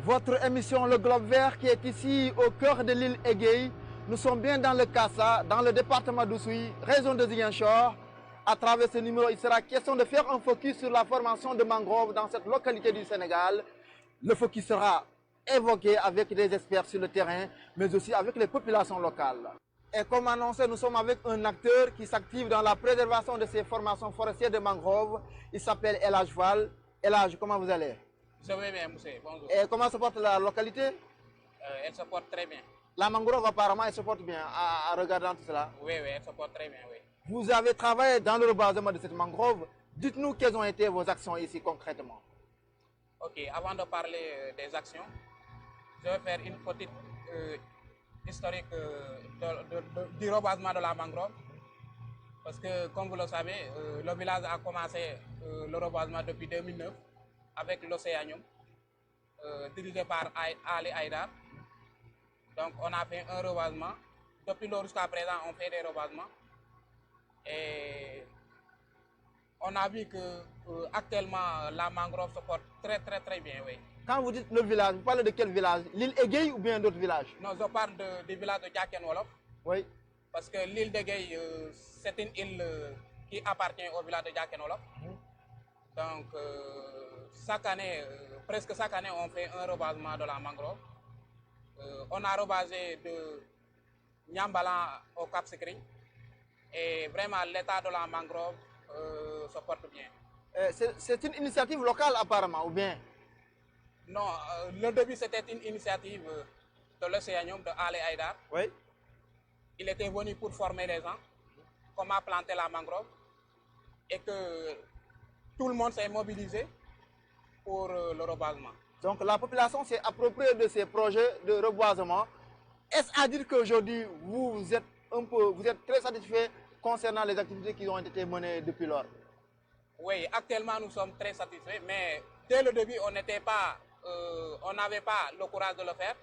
Votre émission Le Globe Vert qui est ici au cœur de l'île Égée. Nous sommes bien dans le Kassa, dans le département d'Oussouye, région de Ziguinchor. À travers ce numéro, il sera question de faire un focus sur la formation de mangroves dans cette localité du Sénégal. Le focus sera évoqué avec des experts sur le terrain, mais aussi avec les populations locales. Et comme annoncé, nous sommes avec un acteur qui s'active dans la préservation de ces formations forestières de mangroves. Il s'appelle El Hadj Fall. El Hadj, comment vous allez? Je vais bien, monsieur. Bonjour. Et comment se porte la localité? Elle se porte très bien. La mangrove, apparemment, elle se porte bien en regardant tout cela. Oui, elle se porte très bien, oui. Vous avez travaillé dans le reboisement de cette mangrove. Dites-nous quelles ont été vos actions ici concrètement. Ok, avant de parler des actions, je vais faire une petite historique du reboisement de la mangrove. Parce que, comme vous le savez, le village a commencé le reboisement depuis 2009 avec l'Océanium, dirigé par Ali Haïdar. Donc, on a fait un reboisement. Depuis lors jusqu'à présent, on fait des reboisements. Et on a vu que actuellement la mangrove se porte très bien, oui. Quand vous dites le village, vous parlez de quel village? L'île Égée ou bien d'autres villages? Non, je parle du village de Diaken Wolof. Oui. Parce que l'île d'Égée, c'est une île qui appartient au village de Diaken Wolof. Donc, chaque année, presque chaque année, on fait un reboisement de la mangrove. On a rebasé de Niambalan au Cap Skirring. Et vraiment, l'état de la mangrove se porte bien. C'est une initiative locale apparemment, ou bien? Non, le début c'était une initiative de l'Océanium de Ali Haïdar. Oui. Il était venu pour former les gens, comment planter la mangrove, et que tout le monde s'est mobilisé pour le reboisement. Donc la population s'est appropriée de ces projets de reboisement. Est-ce à dire qu'aujourd'hui, vous êtes très satisfait concernant les activités qui ont été menées depuis lors? Oui, actuellement nous sommes très satisfaits, mais dès le début, on n'avait pas le courage de le faire.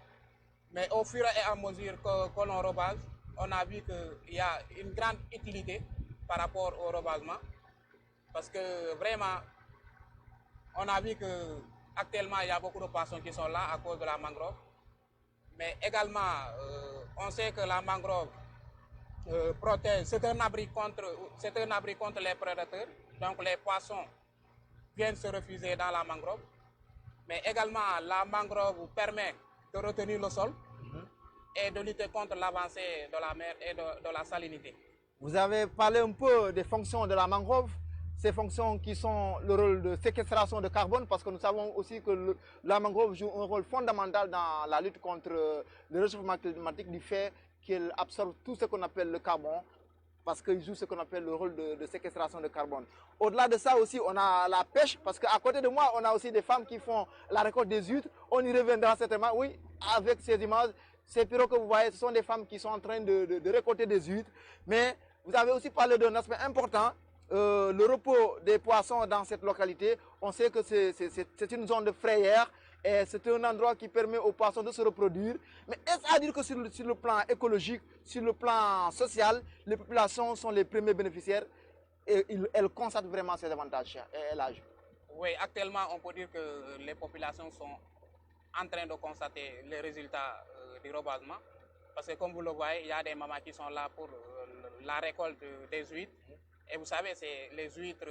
Mais au fur et à mesure que l'on rebase, on a vu qu'il y a une grande utilité par rapport au rebasement. Parce que vraiment, on a vu qu'actuellement, il y a beaucoup de poissons qui sont là à cause de la mangrove. Mais également, on sait que la mangrove protège, c'est un abri contre les prédateurs. Donc les poissons viennent se refuser dans la mangrove. Mais également, la mangrove permet de retenir le sol et de lutter contre l'avancée de la mer et de la salinité. Vous avez parlé un peu des fonctions de la mangrove, ces fonctions qui sont le rôle de séquestration de carbone, parce que nous savons aussi que la mangrove joue un rôle fondamental dans la lutte contre le réchauffement climatique du fait qu'elle absorbe tout ce qu'on appelle le carbone, parce qu'il joue ce qu'on appelle le rôle de séquestration de carbone. Au-delà de ça aussi, on a la pêche, parce qu'à côté de moi, on a aussi des femmes qui font la récolte des huîtres. On y reviendra certainement, oui, avec ces images. Ces pirogues que vous voyez, ce sont des femmes qui sont en train de récolter des huîtres. Mais vous avez aussi parlé d'un aspect important, le repos des poissons dans cette localité. On sait que c'est une zone de frayère et c'est un endroit qui permet aux poissons de se reproduire. Mais est-ce à dire que sur le plan écologique, sur le plan social, les populations sont les premiers bénéficiaires et elles constatent vraiment ces avantages? Oui, actuellement, on peut dire que les populations sont en train de constater les résultats du reboisement. Parce que comme vous le voyez, il y a des mamans qui sont là pour la récolte des huîtres. Et vous savez, les huîtres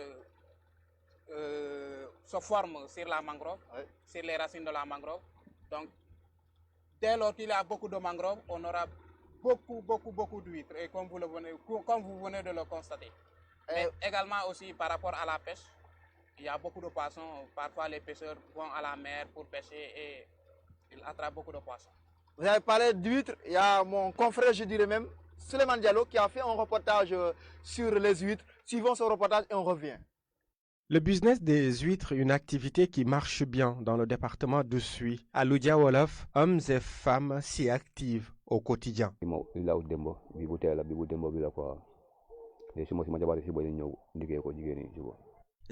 se forment sur la mangrove, oui, sur les racines de la mangrove. Donc, dès lors qu'il y a beaucoup de mangroves, on aura beaucoup d'huîtres, et comme vous venez de le constater. Mais également aussi par rapport à la pêche, il y a beaucoup de poissons. Parfois, les pêcheurs vont à la mer pour pêcher et ils attrapent beaucoup de poissons. Vous avez parlé d'huîtres. Il y a mon confrère, je dirais même, Suleiman Diallo, qui a fait un reportage sur les huîtres. Suivons ce reportage et on revient. Le business des huîtres, une activité qui marche bien dans le département d'Oussouye. À Loudia Wolof, hommes et femmes s'y activent au quotidien.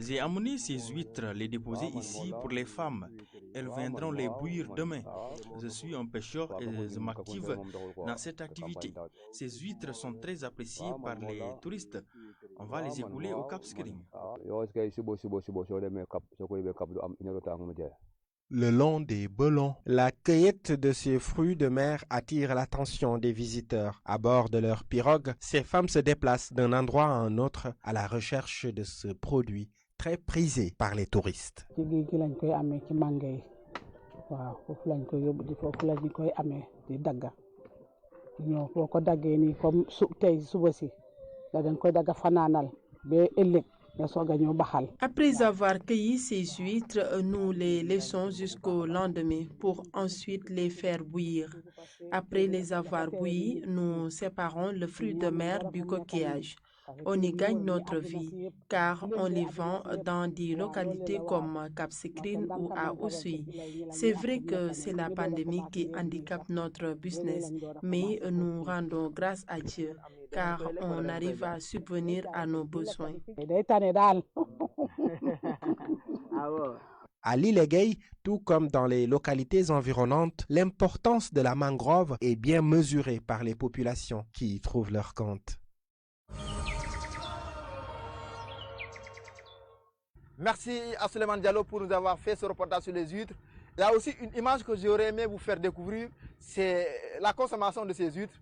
J'ai amené ces huîtres, les déposer ici pour les femmes. Elles viendront les bouillir demain. Je suis un pêcheur et je m'active dans cette activité. Ces huîtres sont très appréciées par les touristes. On va les écouler au Cap Skirring. le long des belons. La cueillette de ces fruits de mer attire l'attention des visiteurs. À bord de leur pirogue, ces femmes se déplacent d'un endroit à un autre à la recherche de ce produit très prisé par les touristes. Après avoir cueilli ces huîtres, nous les laissons jusqu'au lendemain pour ensuite les faire bouillir. Après les avoir bouillis, nous séparons le fruit de mer du coquillage. On y gagne notre vie car on les vend dans des localités comme Cap Skirring ou à Oussouye. C'est vrai que c'est la pandémie qui handicape notre business, mais nous rendons grâce à Dieu car on arrive à subvenir à nos besoins. À l'île Egei, tout comme dans les localités environnantes, l'importance de la mangrove est bien mesurée par les populations qui y trouvent leur compte. Merci à Suleiman Diallo pour nous avoir fait ce reportage sur les huîtres. Il y a aussi une image que j'aurais aimé vous faire découvrir, c'est la consommation de ces huîtres.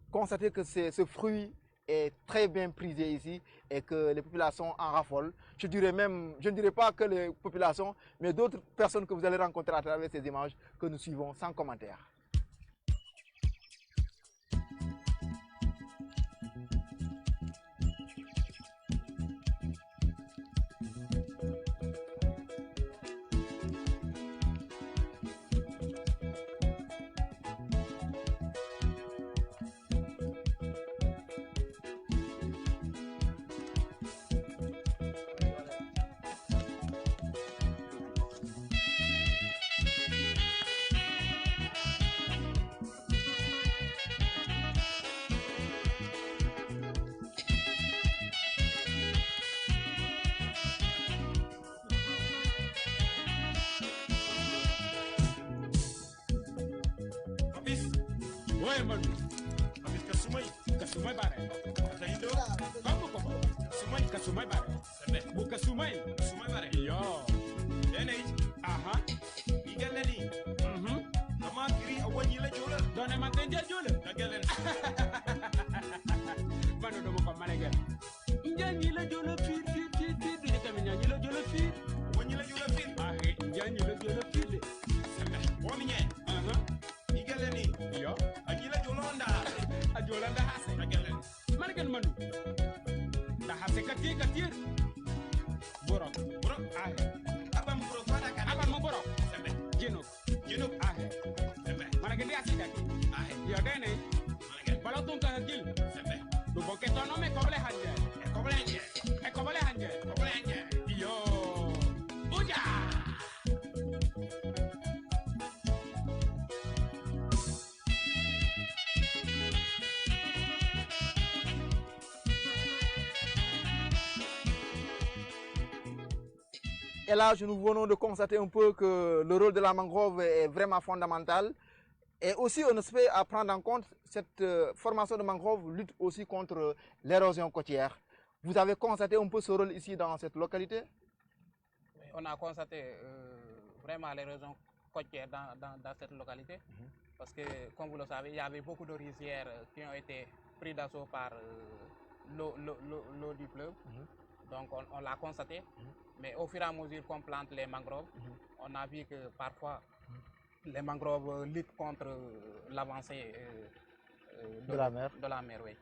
Constatez que ce fruit est très bien prisé ici et que les populations en raffolent. Je ne dirais pas que les populations, mais d'autres personnes que vous allez rencontrer à travers ces images que nous suivons sans commentaire. Et là, nous venons de constater un peu que le rôle de la mangrove est vraiment fondamental. Et aussi, un aspect à prendre en compte, cette formation de mangrove lutte aussi contre l'érosion côtière. Vous avez constaté un peu ce rôle ici dans cette localité? On a constaté vraiment l'érosion côtière dans cette localité. Parce que, comme vous le savez, il y avait beaucoup de rizières qui ont été prises d'assaut par l'eau du fleuve. Donc on l'a constaté, mais au fur et à mesure qu'on plante les mangroves, on a vu que parfois les mangroves luttent contre l'avancée de la mer. Oui.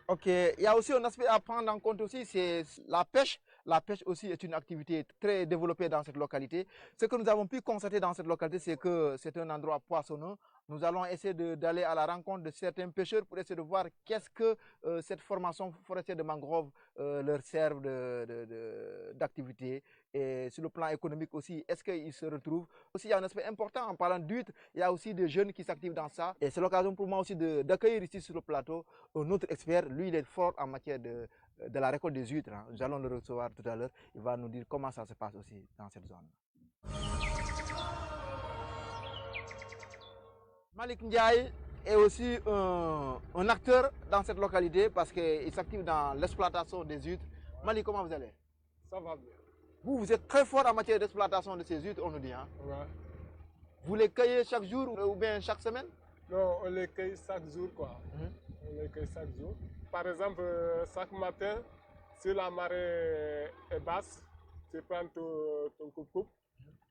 Ok, il y a aussi un aspect à prendre en compte aussi, c'est la pêche. La pêche aussi est une activité très développée dans cette localité. Ce que nous avons pu constater dans cette localité, c'est que c'est un endroit poissonneux. Nous allons essayer d'aller à la rencontre de certains pêcheurs pour essayer de voir qu'est-ce que cette formation forestière de mangrove leur sert d'activité. Et sur le plan économique aussi, est-ce qu'ils se retrouvent? Aussi, il y a un aspect important en parlant d'huîtres, il y a aussi des jeunes qui s'activent dans ça. Et c'est l'occasion pour moi aussi d'accueillir ici sur le plateau un autre expert. Lui, il est fort en matière de la récolte des huîtres. Nous allons le recevoir tout à l'heure. Il va nous dire comment ça se passe aussi dans cette zone. Malik Ndiaye est aussi un acteur dans cette localité parce qu'il s'active dans l'exploitation des huîtres. Malik, comment vous allez? Ça va bien. Vous êtes très fort en matière d'exploitation de ces huîtres, on nous dit. Hein? Ouais. Vous les cueillez chaque jour ou bien chaque semaine? Non, on les cueille chaque jour, quoi. On les cueille chaque jour. Par exemple, chaque matin, si la marée est basse, tu prends ton coupe-coupe,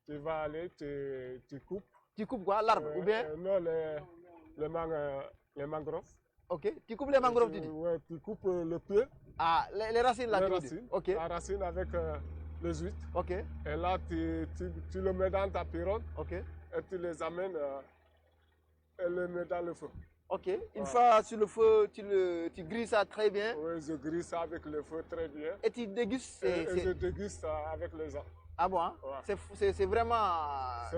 tu vas aller, tu coupes. Tu coupes quoi? L'arbre ou bien? Non, les mangroves. Ok. Tu coupes les mangroves, tu dis? Ouais, tu coupes le pied. Ah, les racines là, Les tu racines. dis? Ok. La racine avec les huîtres. Ok. Et là, tu le mets dans ta pirogue Ok. et tu les amènes et les mets dans le feu. Ok. Une fois sur le feu, tu grilles ça très bien. Oui, je grille ça avec le feu très bien. Et tu dégustes. Et je déguste ça avec les gens. Ah bon, hein? Ouais. C'est vraiment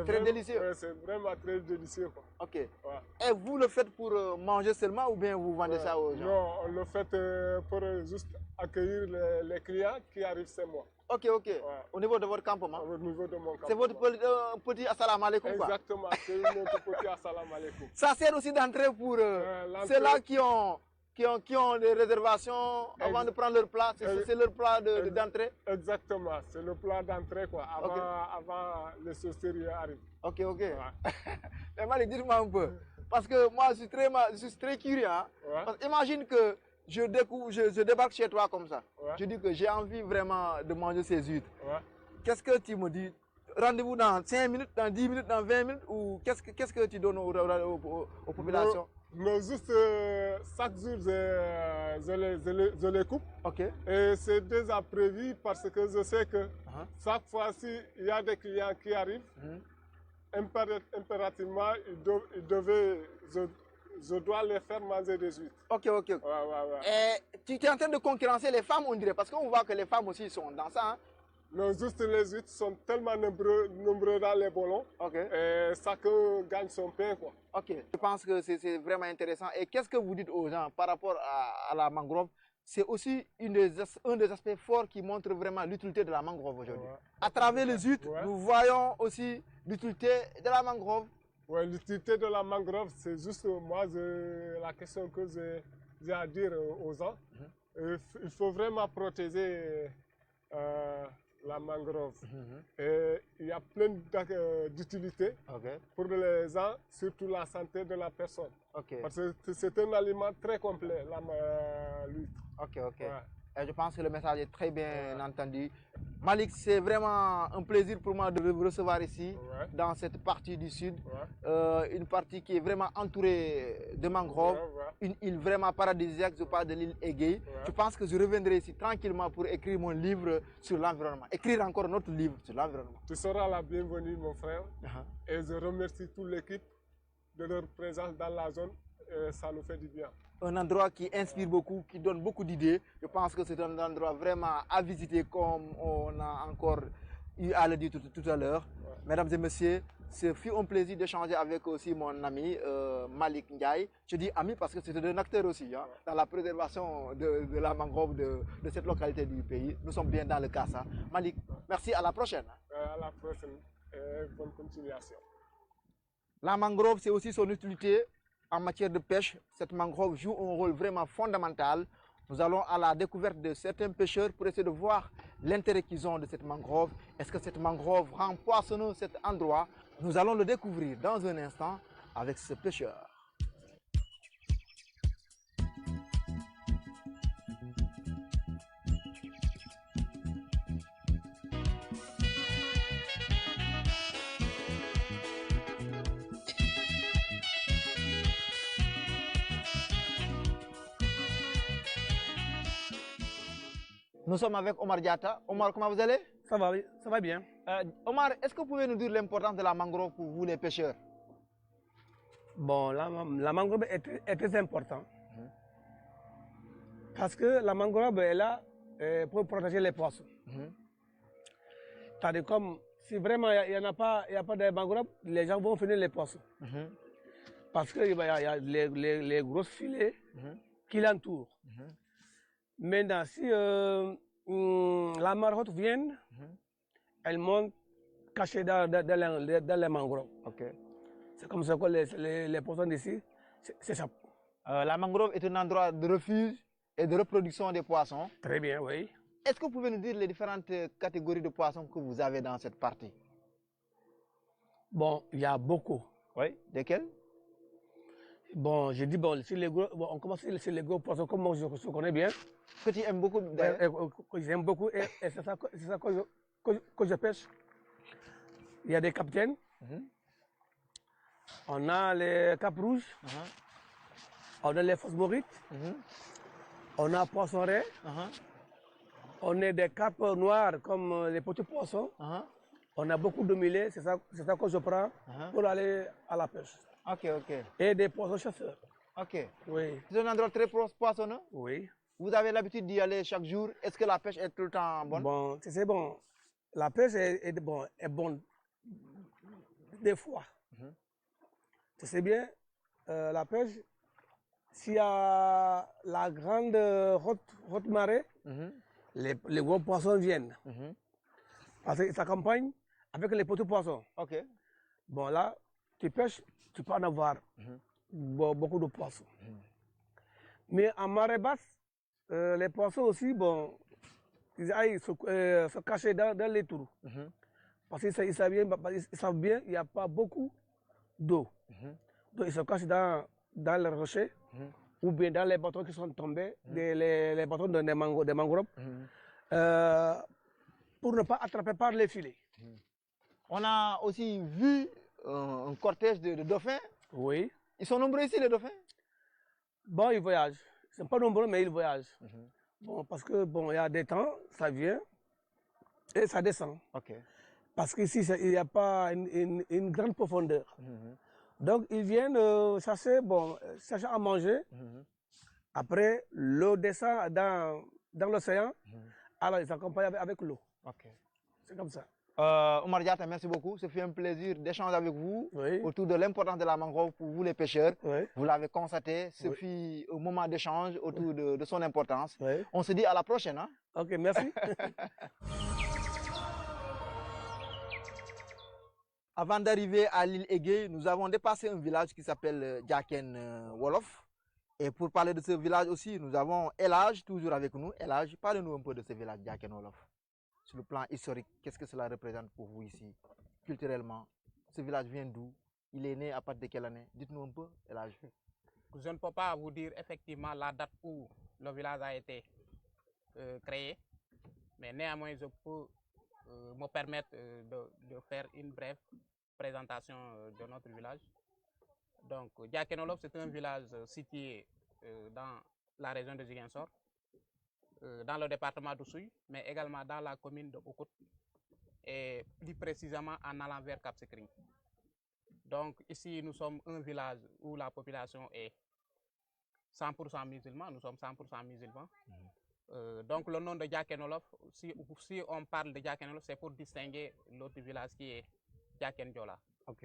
très délicieux. Oui, c'est vraiment très délicieux, quoi. Ok. Ouais. Et vous le faites pour manger seulement ou bien vous vendez ça aux gens? Non, on le fait pour juste accueillir les clients qui arrivent chez moi. Ok, ok. Ouais. Au niveau de votre campement? Au niveau de mon campement. C'est votre petit assalamu alaikum, quoi? Exactement, c'est notre petit assalamu alaikum. Ça sert aussi d'entrée pour ceux-là qui ont des réservations avant de prendre leur plat. C'est leur plat d'entrée? Exactement, c'est le plat d'entrée, quoi, avant les saucisseries arrivent. Ok, ok. Ouais. Mais Malik, dites-moi un peu. Parce que moi, je suis très curieux. Hein? Ouais. Parce imagine que je débarque chez toi comme ça. Ouais. Je dis que j'ai envie vraiment de manger ces huîtres. Ouais. Qu'est-ce que tu me dis? Rendez-vous dans 5 minutes, dans 10 minutes, dans 20 minutes? Ou qu'est-ce que tu donnes aux populations? Non, juste chaque jour, je les coupe. Ok. Et c'est déjà prévu parce que je sais que chaque fois-ci, il y a des clients qui arrivent. Impérativement, je dois les faire manger des huîtres. Ok, ok. Ouais, ouais, ouais. Et tu es en train de concurrencer les femmes, on dirait, parce qu'on voit que les femmes aussi sont dans ça. Hein? Non, juste les huîtres sont tellement nombreux dans les ballons. Ok. Et chacun gagne son pain, quoi. Ok. Je pense que c'est vraiment intéressant. Et qu'est-ce que vous dites aux gens par rapport à la mangrove? C'est aussi un des aspects forts qui montre vraiment l'utilité de la mangrove aujourd'hui. Ouais. À travers les huîtres, nous voyons aussi l'utilité de la mangrove. Ouais, l'utilité de la mangrove, c'est juste moi, la question que j'ai à dire aux gens. Il faut vraiment protéger la mangrove. Et il y a plein d'utilités pour les gens, surtout la santé de la personne. Parce que c'est un aliment très complet, l'huître. Ok, ok. Ouais. Et je pense que le message est très bien entendu. Malik, c'est vraiment un plaisir pour moi de vous recevoir ici, dans cette partie du sud. Une partie qui est vraiment entourée de mangroves. Une île vraiment paradisiaque, je parle de l'île Égée. Je pense que je reviendrai ici tranquillement pour écrire mon livre sur l'environnement. Écrire encore notre livre sur l'environnement. Tu seras la bienvenue, mon frère. Et je remercie toute l'équipe de leur présence dans la zone. Ça nous fait du bien. Un endroit qui inspire beaucoup, qui donne beaucoup d'idées. Je pense que c'est un endroit vraiment à visiter, comme on a encore eu à le dire tout à l'heure. Mesdames et messieurs, ce fut un plaisir d'échanger avec aussi mon ami Malik Ndiaye. Je dis ami parce que c'est un acteur aussi dans la préservation de la mangrove de cette localité du pays. Nous sommes bien dans le cas. Malik, merci, à la prochaine. À la prochaine et bonne continuation. La mangrove, c'est aussi son utilité en matière de pêche. Cette mangrove joue un rôle vraiment fondamental. Nous allons à la découverte de certains pêcheurs pour essayer de voir l'intérêt qu'ils ont de cette mangrove. Est-ce que cette mangrove rend poissonneux cet endroit? Nous allons le découvrir dans un instant avec ce pêcheur. Nous sommes avec Omar Diatta. Omar, comment vous allez? Ça va bien. Omar, est-ce que vous pouvez nous dire l'importance de la mangrove pour vous les pêcheurs? Bon, la mangrove est très importante. Parce que la mangrove est là pour protéger les poissons. C'est-à-dire comme si vraiment il n'y a pas de mangrove, les gens vont finir les poissons. Parce qu'il y a les gros filets qui l'entourent. Maintenant, si la marmotte vient, elle monte cachée dans les mangroves. C'est comme ça que les poissons d'ici s'échappent. La mangrove est un endroit de refuge et de reproduction des poissons. Très bien, oui. Est-ce que vous pouvez nous dire les différentes catégories de poissons que vous avez dans cette partie? Bon, il y a beaucoup. Oui, desquels? Bon, je dis, bon, si les gros, bon, on commence sur les gros poissons, comme moi je connais bien. Que tu aimes beaucoup d'ailleurs. Que j'aime beaucoup, et c'est ça, que je pêche. Il y a des capitaines. On a les capes rouges. On a les phosmorites. On a poissons-raies. On a des capes noires comme les petits poissons. On a beaucoup de mulets, c'est ça que je prends pour aller à la pêche. Ok, ok. Et des poissons chasseurs. Ok. Oui. C'est un endroit très poissonneux. Oui. Vous avez l'habitude d'y aller chaque jour. Est-ce que la pêche est tout le temps bonne? Bon, c'est bon. La pêche est bonne des fois. Tu sais bien, la pêche, s'il y a la grande haute marée, les gros poissons viennent. Parce qu'ils s'accompagnent avec les petits poissons. Ok. Bon, là, tu pêches, tu peux en avoir beaucoup de poissons. Mais en marée basse, les poissons aussi, bon, ils aillent se cacher dans les trous. Parce qu'ils savent bien, il n'y a pas beaucoup d'eau. Donc, ils se cachent dans les rochers ou bien dans les bâtons qui sont tombés, les bâtons des mangroves, pour ne pas attraper par les filets. On a aussi vu un cortège de dauphins. Oui. Ils sont nombreux ici, les dauphins? Bon, ils voyagent. Ils ne sont pas nombreux, mais ils voyagent. Bon, parce que, bon, il y a des temps, ça vient et ça descend. Ok. Parce qu'ici, il n'y a pas une grande profondeur. Donc, ils viennent chercher à manger. Après, l'eau descend dans l'océan. Alors, ils s'accompagnent avec l'eau. Ok. C'est comme ça. Omar Diatta, merci beaucoup. Ce fut un plaisir d'échanger avec vous Oui. autour de l'importance de la mangrove pour vous les pêcheurs. Oui. Vous l'avez constaté, ce fut un moment d'échange autour de son importance. Oui. On se dit à la prochaine. Hein? Ok, merci. Avant d'arriver à l'île Égée, nous avons dépassé un village qui s'appelle Diaken Wolof. Et pour parler de ce village aussi, nous avons Elage toujours avec nous. Elage, parlez-nous un peu de ce village Diaken Wolof. Sur le plan historique, qu'est-ce que cela représente pour vous ici, culturellement? Ce village vient d'où? Il est né à partir de quelle année? Dites-nous un peu, Elage. Je ne peux pas vous dire effectivement la date où le village a été créé, mais néanmoins je peux me permettre de faire une brève présentation de notre village. Donc, Diaken Wolof, c'est un village situé dans la région de Ziguinchor, dans le département d'Oussouye, mais également dans la commune de Boukout, et plus précisément en allant vers Cap Skirring. Donc, ici, nous sommes un village où la population est 100% musulmane, nous sommes 100% musulmans. Donc, le nom de Diaken Wolof, si on parle de Diaken Wolof, c'est pour distinguer l'autre village qui est Diaken Diola. Ok.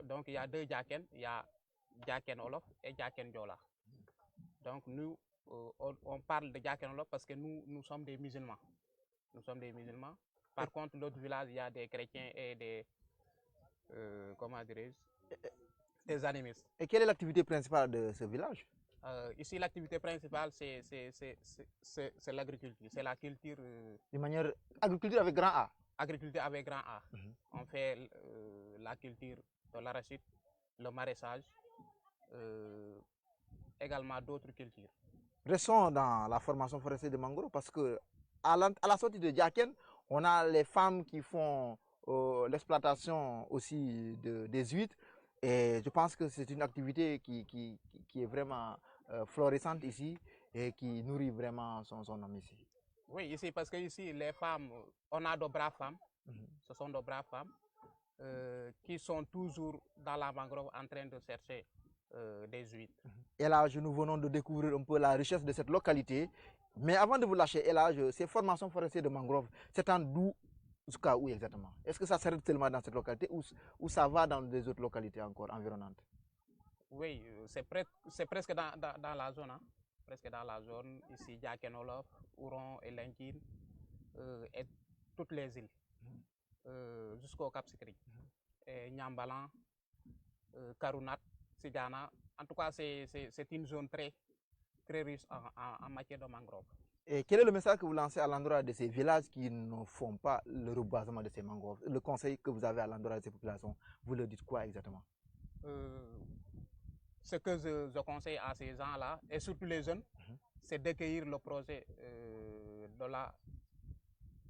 Donc, il y a deux Diaken, il y a Diaken Wolof et Diaken Diola. Donc, nous, on parle de Diaken Wolof parce que nous sommes des musulmans. Nous sommes des musulmans. Par contre, l'autre village, il y a des chrétiens et des, comment dirais-je, des animistes. Et quelle est l'activité principale de ce village? Ici, l'activité principale, c'est l'agriculture. C'est la culture. De manière agriculture avec grand A. Agriculture avec grand A. On fait la culture de l'arachide, le maraîchage, également d'autres cultures. Restons dans la formation forestière de mangrove parce que à la sortie de Diaken, on a les femmes qui font l'exploitation aussi des huîtres. Et je pense que c'est une activité qui est vraiment florissante ici et qui nourrit vraiment son homme ici. Oui, ici, parce que ici, les femmes, on a de braves femmes. Ce sont de braves femmes qui sont toujours dans la mangrove en train de chercher des huîtres. Et là, nous venons de découvrir un peu la richesse de cette localité. Mais avant de vous lâcher, et là, ces formations forestières de mangrove, c'est en d'où jusqu'à où exactement? Est-ce que ça s'arrête seulement dans cette localité ou ça va dans des autres localités encore environnantes? Oui, c'est presque dans la zone. Hein? Presque dans la zone, ici, Diaken Wolof, Ouron et Linguine, et toutes les îles, jusqu'au Cap Skirring, Niambalan, Karounat, Sigana. En tout cas, c'est une zone très riche en matière de mangrove. Et quel est le message que vous lancez à l'endroit de ces villages qui ne font pas le reboisement de ces mangroves? Le conseil que vous avez à l'endroit de ces populations, vous leur dites quoi exactement? Ce que je conseille à ces gens-là, et surtout les jeunes, c'est d'accueillir le projet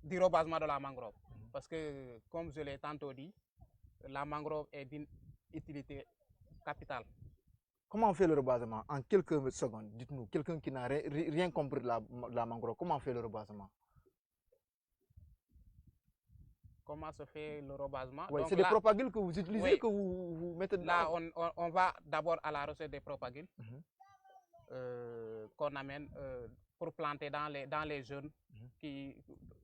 du reboisement de la mangrove. Parce que, comme je l'ai tantôt dit, la mangrove est d'une utilité capitale. Comment on fait le reboisement? En quelques secondes, dites-nous, quelqu'un qui n'a rien compris de la mangrove, comment on fait le reboisement? Comment se fait le reboisement? Oui, c'est des propagules que vous utilisez, oui, que vous mettez là, on va d'abord à la recette des propagules qu'on amène pour planter dans les zones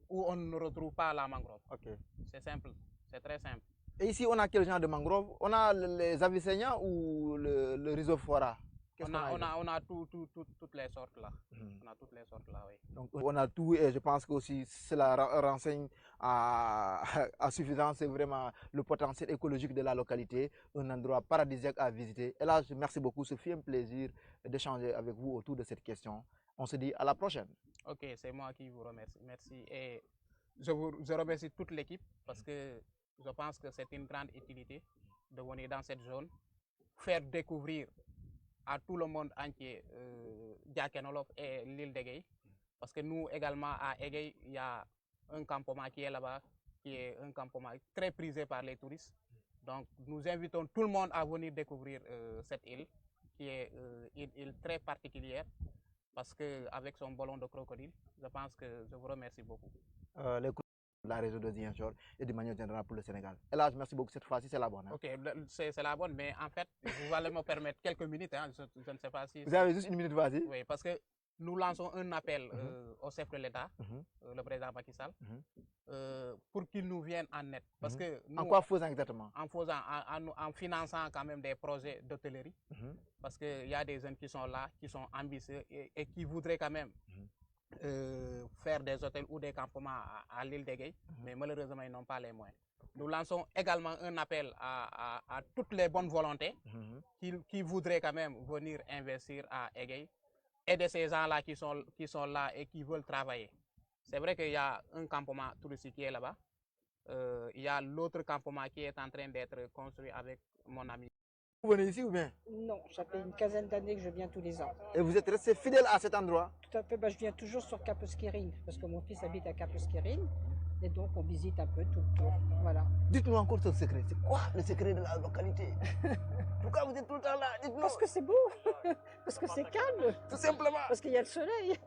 où on ne retrouve pas la mangrove. Okay. C'est simple, c'est très simple. Et ici, on a quel genre de mangrove? On a les Avicennia ou le Rhizophoras? On a toutes les sortes là. On a toutes les sortes là, oui. Donc, on a tout et je pense que aussi cela renseigne à suffisance. C'est vraiment le potentiel écologique de la localité, un endroit paradisiaque à visiter. Et là, merci beaucoup. Ce fut un plaisir d'échanger avec vous autour de cette question. On se dit à la prochaine. Ok, c'est moi qui vous remercie. Merci. Et je remercie toute l'équipe parce que je pense que c'est une grande utilité de venir dans cette zone, faire découvrir à tout le monde entier Diakenolof et l'île d'Egei. Parce que nous également à Egei, il y a un campement qui est là-bas, qui est un campement très prisé par les touristes. Donc nous invitons tout le monde à venir découvrir cette île, qui est une île très particulière, parce qu'avec son ballon de crocodile, je pense que je vous remercie beaucoup. La région de Ziguinchor et de manière générale pour le Sénégal. Et là, merci beaucoup. Cette fois-ci, c'est la bonne. Hein? Ok, c'est la bonne, mais en fait, vous allez me permettre quelques minutes. Hein, je ne sais pas si... Vous avez juste une minute, vas-y. Oui, parce que nous lançons un appel au chef de l'État, le président Macky Sall, pour qu'il nous vienne en aide. Parce que nous, en quoi faisant exactement? En finançant quand même des projets d'hôtellerie. Parce qu'il y a des jeunes qui sont là, qui sont ambitieux et qui voudraient quand même faire des hôtels ou des campements à l'île d'Egei, mais malheureusement ils n'ont pas les moyens. Nous lançons également un appel à toutes les bonnes volontés qui voudraient quand même venir investir à Egei, aider ces gens-là qui sont là et qui veulent travailler. C'est vrai qu'il y a un campement touristique qui est là-bas. Il y a l'autre campement qui est en train d'être construit avec mon ami. Vous venez ici ou bien? Non, ça fait une quinzaine d'années que je viens tous les ans. Et vous êtes resté fidèle à cet endroit? Tout à fait, je viens toujours sur Cap Skirring, parce que mon fils habite à Cap Skirring, et donc on visite un peu tout le tour. Voilà. Dites-nous encore ce secret. C'est quoi le secret de la localité? Pourquoi vous êtes tout le temps là? Dites-nous. Parce que c'est beau, parce que c'est calme. Tout simplement. Parce qu'il y a le soleil.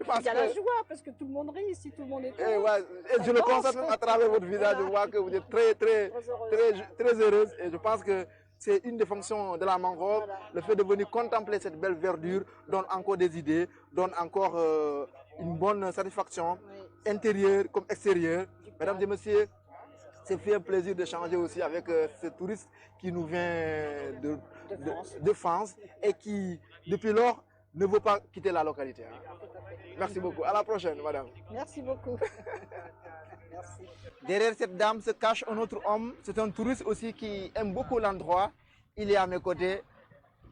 Il y a la joie, parce que tout le monde rit ici, tout le monde est heureux. Et je le constate à travers votre visage, je vois que vous êtes très heureuse. Et je pense que c'est une des fonctions de la mangrove. Le fait de venir contempler cette belle verdure donne encore des idées, donne encore une bonne satisfaction intérieure comme extérieure. Mesdames et messieurs, c'est fait un plaisir d'échanger aussi avec ce touriste qui nous vient de France et qui, depuis lors, ne veut pas quitter la localité. Merci beaucoup. À la prochaine, madame. Merci beaucoup. Merci. Derrière cette dame se cache un autre homme. C'est un touriste aussi qui aime beaucoup l'endroit. Il est à mes côtés.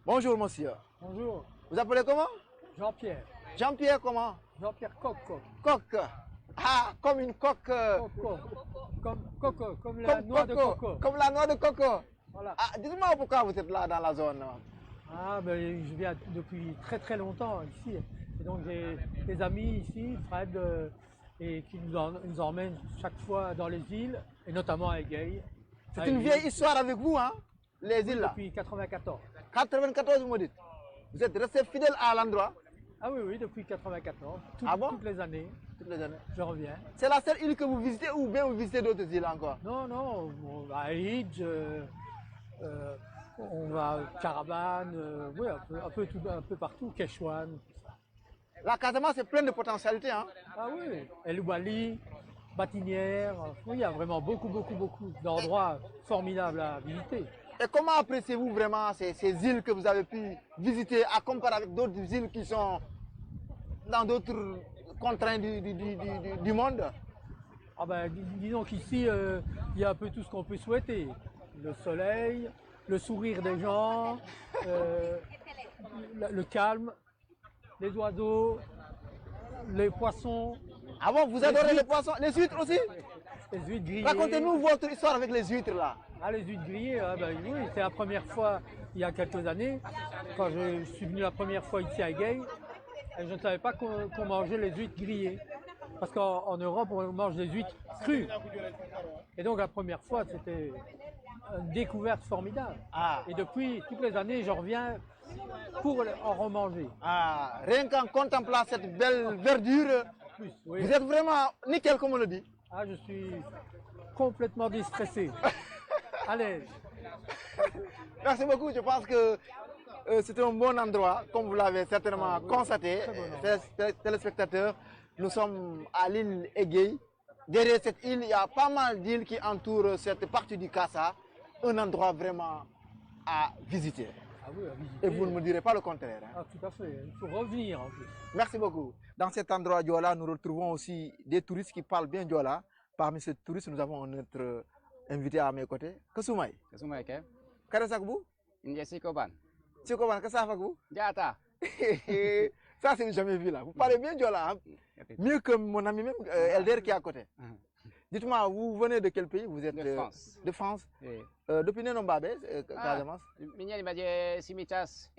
Bonjour, monsieur. Bonjour. Vous appelez comment? Jean-Pierre. Jean-Pierre comment? Jean-Pierre Coco. Coq. Ah, comme une coque. Coco. Comme coco, comme la noix de coco. Comme la noix de coco. Voilà. Ah, dites-moi pourquoi vous êtes là dans la zone. Ah, ben, je viens depuis très longtemps ici. Et donc j'ai des amis ici, Fred, et qui nous emmènent chaque fois dans les îles, et notamment à Egei. C'est une vieille histoire avec vous, hein, les îles là? Depuis 94. 94, vous me dites? Vous êtes resté fidèle à l'endroit? Ah oui, depuis 94. Toutes les années. Toutes les années. Je reviens. C'est la seule île que vous visitez ou bien vous visitez d'autres îles encore? Non, on va à Hidj, on va à Caravane, oui, un peu partout, Keshwan. La Casamance c'est plein de potentialités, hein? Ah oui, El Ouali, Batinière, oui, il y a vraiment beaucoup d'endroits formidables à visiter. Et comment appréciez-vous vraiment ces îles que vous avez pu visiter à comparer avec d'autres îles qui sont dans d'autres contraintes du monde? Ah ben, disons qu'ici, il y a un peu tout ce qu'on peut souhaiter. Le soleil, le sourire des gens, le calme. les oiseaux, les poissons. Ah bon, vous adorez les poissons, les huîtres aussi? Les huîtres grillées. Racontez-nous votre histoire avec les huîtres là. Ah, les huîtres grillées, oui, c'est la première fois il y a quelques années, quand je suis venu la première fois ici à Gay, et je ne savais pas qu'on mangeait les huîtres grillées. Parce qu'en Europe, on mange des huîtres crues. Et donc la première fois, c'était une découverte formidable. Ah. Et depuis toutes les années, j'en reviens pour en remanger. Ah, rien qu'en contemplant cette belle verdure, Plus, oui. vous êtes vraiment nickel comme on le dit. Ah, je suis complètement déstressé. Allez. Merci beaucoup, je pense que c'est un bon endroit, comme vous l'avez certainement constaté, téléspectateurs. Nous sommes à l'île Egei. Derrière cette île, il y a pas mal d'îles qui entourent cette partie du Kassa. Un endroit vraiment à visiter. Ah oui, à visiter. Et vous ne me direz pas le contraire. Hein. Ah, tout à fait. Il faut revenir en plus. Merci beaucoup. Dans cet endroit Diola, nous retrouvons aussi des touristes qui parlent bien Diola. Parmi ces touristes, nous avons notre invité à mes côtés. Kasumai. Kasumai, ke? Karasakbu? India Sikoban. Sikoban, Kasafakbu? Jata. Ça, c'est jamais vu là. Vous parlez bien Diola. Hein? Mieux que mon ami même, Elder qui est à côté. Dites-moi, vous venez de quel pays? Vous êtes de France. De France. Oui. Depuis Nénombabe, Casamance. Minya baje Simitas.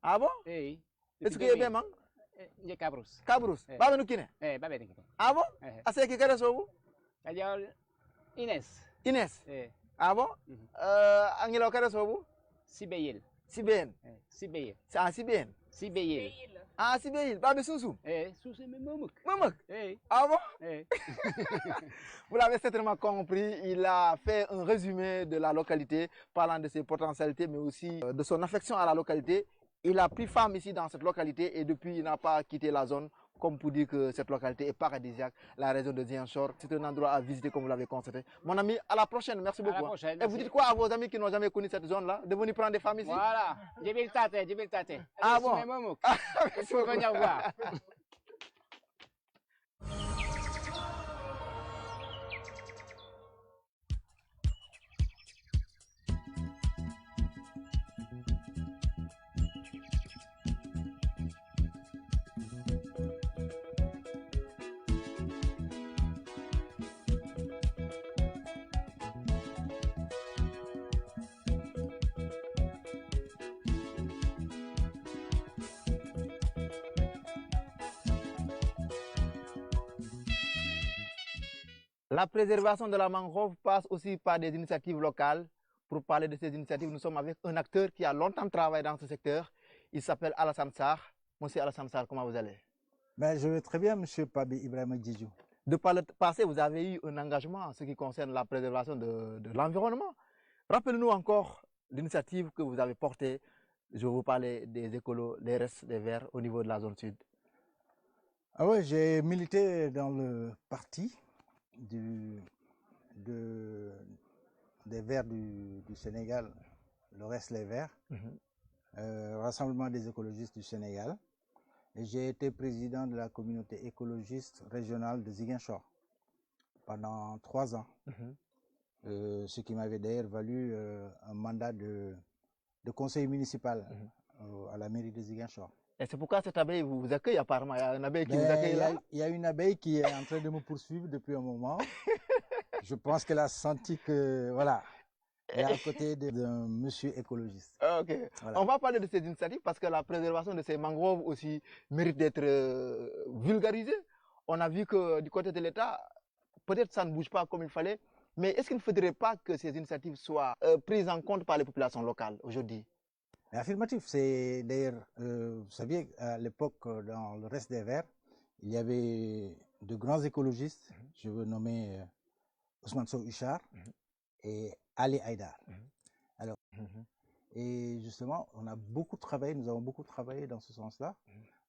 Ah bon? Eh. Est-ce qu'il y a bien man? Ni Cabrous. Cabrous. Babe nous kine? Babe nous kine. Ah bon? Assez qui kare sobu? Kajol Inès. Inès. Ah bon? Angelo kare sobu? Sibeyil. Siben. Sibeyil. Ah Siben. Sibeyil. Ah Sibeyil. Babe Sousou. Sousou Mamouk. Mamouk. Ah bon? Vous l'avez certainement compris, il a fait un résumé de la localité, parlant de ses potentialités, mais aussi de son affection à la localité. Il a pris femme ici dans cette localité et depuis il n'a pas quitté la zone, comme pour dire que cette localité est paradisiaque, la région de Ziguinchor. C'est un endroit à visiter comme vous l'avez constaté. Mon ami, à la prochaine, merci beaucoup. À la prochaine, et vous dites quoi à vos amis qui n'ont jamais connu cette zone-là, de venir prendre des femmes ici? Voilà, Djibril Tate. Ah bon? Il faut venir voir. La préservation de la mangrove passe aussi par des initiatives locales. Pour parler de ces initiatives, nous sommes avec un acteur qui a longtemps travaillé dans ce secteur. Il s'appelle Alassane Sarr. Monsieur Alassane Sarr, comment vous allez? Ben, je vais très bien, monsieur Pabi Ibrahim Djidjou. De par le passé, vous avez eu un engagement en ce qui concerne la préservation de l'environnement. Rappelez-nous encore l'initiative que vous avez portée. Je vous parlais des écolos, des restes des Verts au niveau de la zone sud. Ah ouais, j'ai milité dans le parti des Verts du Sénégal, le reste les Verts, Rassemblement des écologistes du Sénégal. Et j'ai été président de la communauté écologiste régionale de Ziguinchor pendant 3 ans. Ce qui m'avait d'ailleurs valu un mandat de conseiller municipal à la mairie de Ziguinchor. Et c'est pourquoi cette abeille vous accueille apparemment? Il y a une abeille qui vous accueille là? Il y a une abeille qui est en train de me poursuivre depuis un moment. Je pense qu'elle a senti que, voilà, elle est à côté d'un monsieur écologiste. Ok. Voilà. On va parler de ces initiatives parce que la préservation de ces mangroves aussi mérite d'être vulgarisée. On a vu que du côté de l'État, peut-être ça ne bouge pas comme il fallait, mais est-ce qu'il ne faudrait pas que ces initiatives soient prises en compte par les populations locales aujourd'hui? Affirmatif, c'est d'ailleurs, vous saviez, à l'époque, dans le reste des Verts, il y avait de grands écologistes, je veux nommer Ousmane Sow Huchard et Ali Haïdar. Alors, et justement, on a beaucoup travaillé, nous avons beaucoup travaillé dans ce sens-là,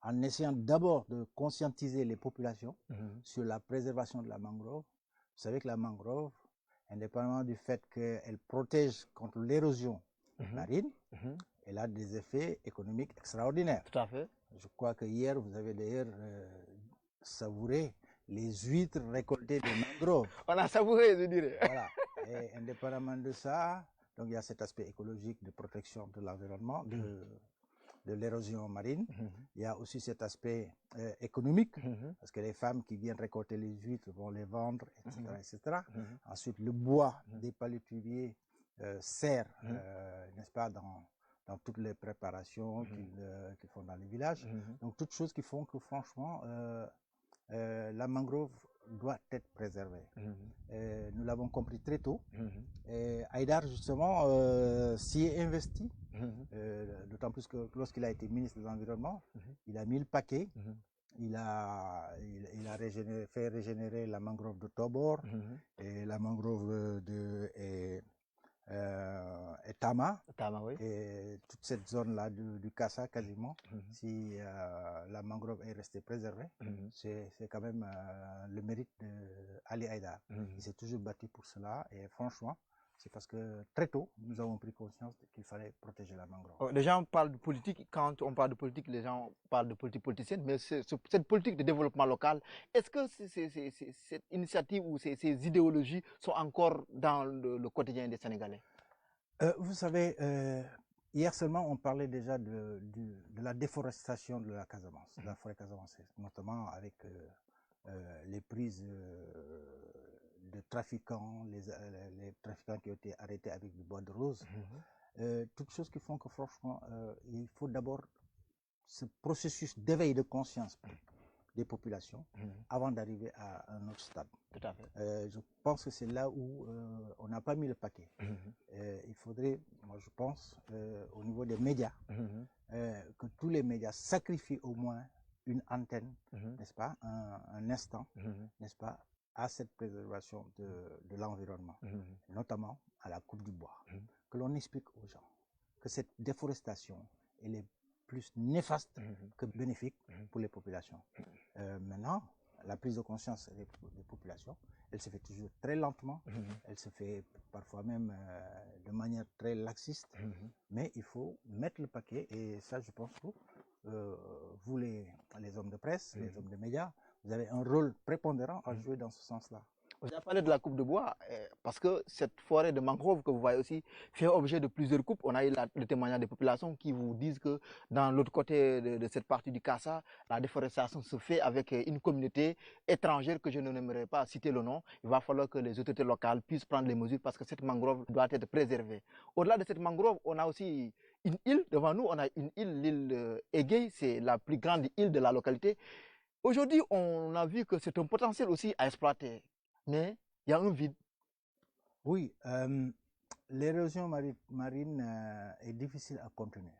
en essayant d'abord de conscientiser les populations sur la préservation de la mangrove. Vous savez que la mangrove, indépendamment du fait qu'elle protège contre l'érosion marine, elle a des effets économiques extraordinaires. Tout à fait. Je crois que hier, vous avez d'ailleurs savouré les huîtres récoltées de mangroves. On a savouré, je dirais. Voilà. Et indépendamment de ça, donc il y a cet aspect écologique de protection de l'environnement, de de l'érosion marine. Il y a aussi cet aspect économique, parce que les femmes qui viennent récolter les huîtres vont les vendre, etc. etc. Ensuite, le bois des palétuviers sert, n'est-ce pas, dans toutes les préparations qu'ils font dans les villages. Donc, toutes choses qui font que, franchement, la mangrove doit être préservée. Nous l'avons compris très tôt. Et Haïdar, justement, s'y est investi, d'autant plus que lorsqu'il a été ministre de l'Environnement, il a mis le paquet. Il a fait régénérer la mangrove de Tobor et la mangrove de Tama, oui. Et toute cette zone-là du Kassa quasiment, si la mangrove est restée préservée, c'est quand même le mérite d'Ali Haïdar. Il s'est toujours battu pour cela et franchement, c'est parce que très tôt, nous avons pris conscience qu'il fallait protéger la mangrove. Les gens parlent de politique, quand on parle de politique, les gens parlent de politique politicienne, mais cette politique de développement local, est-ce que cette initiative ou ces idéologies sont encore dans le quotidien des Sénégalais? Vous savez, hier seulement, on parlait déjà de la déforestation de la Casamance, de la forêt casamançaise, notamment avec les prises de trafiquants, les trafiquants qui ont été arrêtés avec du bois de rose, toutes choses qui font que franchement, il faut d'abord ce processus d'éveil de conscience des populations avant d'arriver à un autre stade. Tout à fait. Je pense que c'est là où on n'a pas mis le paquet. Il faudrait, moi je pense, au niveau des médias, que tous les médias sacrifient au moins une antenne, n'est-ce pas, un instant, n'est-ce pas, à cette préservation de l'environnement, notamment à la coupe du bois. Que l'on explique aux gens que cette déforestation, elle est plus néfaste que bénéfique pour les populations. Maintenant, la prise de conscience des populations, elle se fait toujours très lentement, elle se fait parfois même de manière très laxiste, mais il faut mettre le paquet et ça, je pense que vous, les hommes de presse, les hommes de médias, vous avez un rôle prépondérant à jouer dans ce sens-là. Vous avez parlé de la coupe de bois, parce que cette forêt de mangrove que vous voyez aussi fait objet de plusieurs coupes. On a eu le témoignage des populations qui vous disent que dans l'autre côté de cette partie du Kassa, la déforestation se fait avec une communauté étrangère que je n'aimerais pas citer le nom. Il va falloir que les autorités locales puissent prendre les mesures parce que cette mangrove doit être préservée. Au-delà de cette mangrove, on a aussi une île. Devant nous, on a une île, l'île Egei, c'est la plus grande île de la localité. Aujourd'hui, on a vu que c'est un potentiel aussi à exploiter. Mais il y a un vide. Oui, l'érosion marine est difficile à contenir.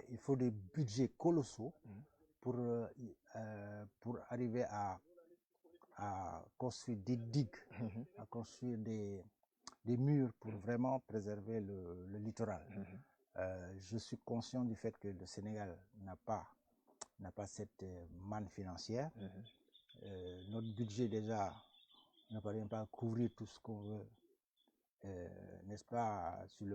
Il faut des budgets colossaux pour arriver à construire des digues, à construire des murs pour vraiment préserver le littoral. Je suis conscient du fait que le Sénégal n'a pas cette manne financière. Notre budget déjà ne parvient pas à couvrir tout ce qu'on veut, n'est-ce pas, sur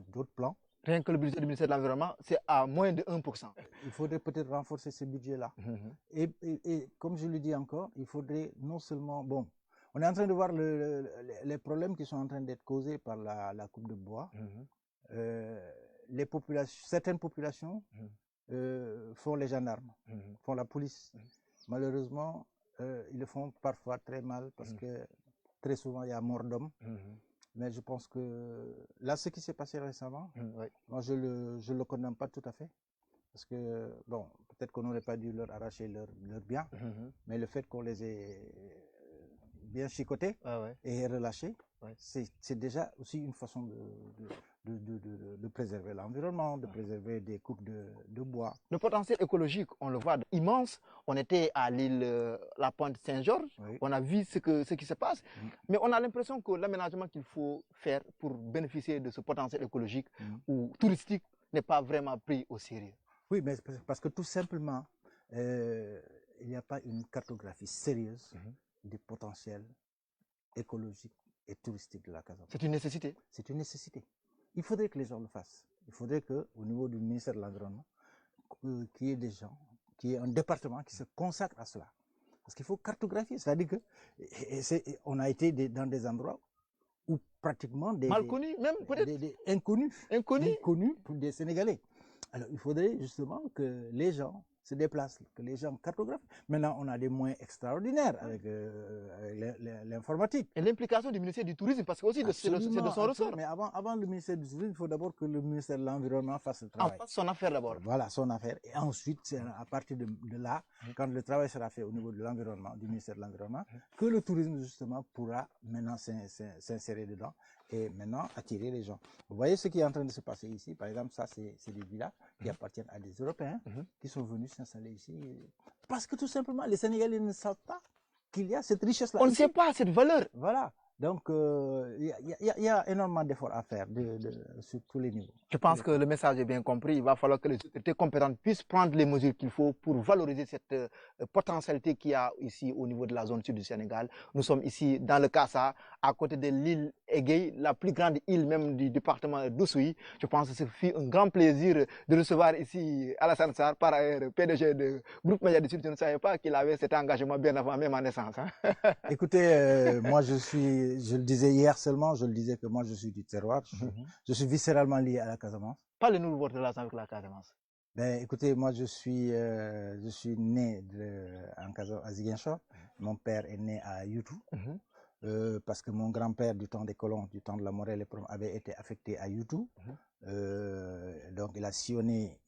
d'autres plans. Rien que le budget du ministère de l'Environnement, c'est à moins de 1%. Il faudrait peut-être renforcer ce budget-là. Et comme je le dis encore, il faudrait non seulement... Bon, on est en train de voir les problèmes qui sont en train d'être causés par la coupe de bois. Certaines populations font les gendarmes, font la police. Malheureusement, ils le font parfois très mal parce que très souvent il y a mort d'homme. Mais je pense que là, ce qui s'est passé récemment, moi je le condamne pas tout à fait. Parce que, bon, peut-être qu'on n'aurait pas dû leur arracher leur bien, mais le fait qu'on les ait bien chicotés et relâchés, c'est déjà aussi une façon de préserver l'environnement, de préserver des coupes de bois. Le potentiel écologique, on le voit immense. On était à l'île La Pointe Saint-Georges, on a vu ce qui se passe, mais on a l'impression que l'aménagement qu'il faut faire pour bénéficier de ce potentiel écologique ou touristique n'est pas vraiment pris au sérieux. Oui, mais parce que tout simplement, il n'y a pas une cartographie sérieuse des potentiels écologiques et touristiques de la Casamance. C'est une nécessité. C'est une nécessité. Il faudrait que les gens le fassent. Il faudrait qu'au niveau du ministère de l'Environnement, qu'il y ait des gens, qu'il y ait un département qui se consacre à cela. Parce qu'il faut cartographier. C'est-à-dire qu'on a été dans des endroits où pratiquement mal connus, même peut-être inconnus pour des Sénégalais. Alors, il faudrait justement que les gens se déplacent, que les gens cartographient. Maintenant, on a des moyens extraordinaires avec l'informatique. Et l'implication du ministère du Tourisme, parce que aussi c'est de son ressort. Mais avant le ministère du Tourisme, il faut d'abord que le ministère de l'Environnement fasse le travail. Fasse son affaire d'abord. Voilà, son affaire. Et ensuite, à partir de là, quand le travail sera fait au niveau de l'environnement, du ministère de l'Environnement, que le tourisme, justement, pourra maintenant s'insérer dedans et maintenant attirer les gens. Vous voyez ce qui est en train de se passer ici. Par exemple, ça, c'est des villas qui appartiennent à des Européens qui sont venus s'installer ici. Parce que tout simplement, les Sénégalais ne savent pas qu'il y a cette richesse-là. On ne sait pas cette valeur. Voilà. Donc, il y a énormément d'efforts à faire sur tous les niveaux. Je pense que le message est bien compris. Il va falloir que les autorités compétentes puissent prendre les mesures qu'il faut pour valoriser cette potentialité qu'il y a ici au niveau de la zone sud du Sénégal. Nous sommes ici dans le Kassa, à côté de l'île Egei, la plus grande île même du département d'Oussouye. Je pense que ce fut un grand plaisir de recevoir ici Alassane Sarr, par ailleurs PDG de Groupe Média du Sud. Je ne savais pas qu'il avait cet engagement bien avant même ma naissance. Écoutez, moi je le disais hier seulement, je le disais que moi je suis du terroir, je suis viscéralement lié à la Casamance. Parlez-nous de votre relation avec la Casamance. Ben, écoutez, moi je suis né à Ziguinchor, mon père est né à Youtou, parce que mon grand-père du temps des colons, du temps de la Morelle, avait été affecté à Youtou. Donc il a sillonné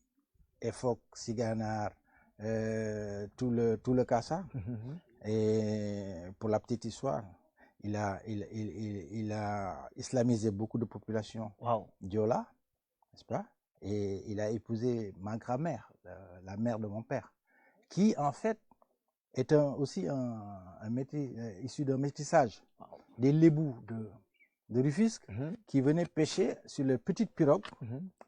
Efok, Siganar, tout le Kassa. Et pour la petite histoire, il a islamisé beaucoup de populations Diola, n'est-ce pas? Et il a épousé ma grand-mère, la mère de mon père, qui en fait est aussi issu d'un métissage des Lébous de Rufisque qui venaient pêcher sur les petites pirogues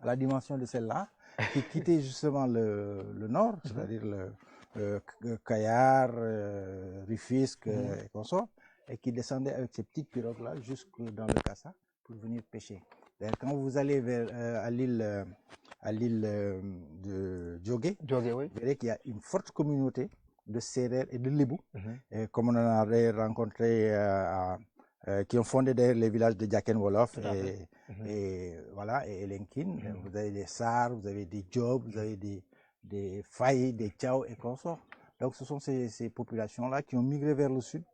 à la dimension de celle-là, qui quittaient justement le nord, c'est-à-dire le Kayar, Rufisque et consorts, et qui descendaient avec ces petites pirogues-là jusque dans le Kassa pour venir pêcher. Quand vous allez à l'île de Djogé, vous verrez qu'il y a une forte communauté de Sérères et de Lébou, et comme on en a rencontré qui ont fondé d'ailleurs les villages de Djaken Wolof et Elenkin. Vous avez des Sar, vous avez des Djob, vous avez des Faye, des Tchao et consorts. Donc ce sont ces populations-là qui ont migré vers le sud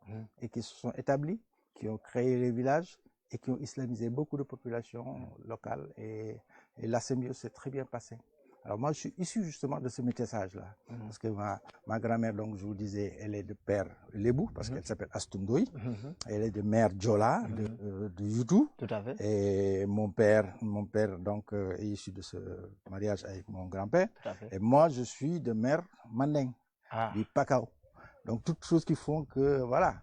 et qui se sont établies, qui ont créé les villages et qui ont islamisé beaucoup de populations locales. Et la symbiose s'est très bien passée. Alors moi, je suis issu justement de ce métissage-là. Parce que ma grand-mère, donc je vous disais, elle est de père Lébou, parce qu'elle s'appelle Astundoy. Elle est de mère Djola, de Youtou. Tout à fait. Et mon père donc, est issu de ce mariage avec mon grand-père. Et moi, je suis de mère Mandeng, du Pakao. Donc toutes choses qui font que, voilà.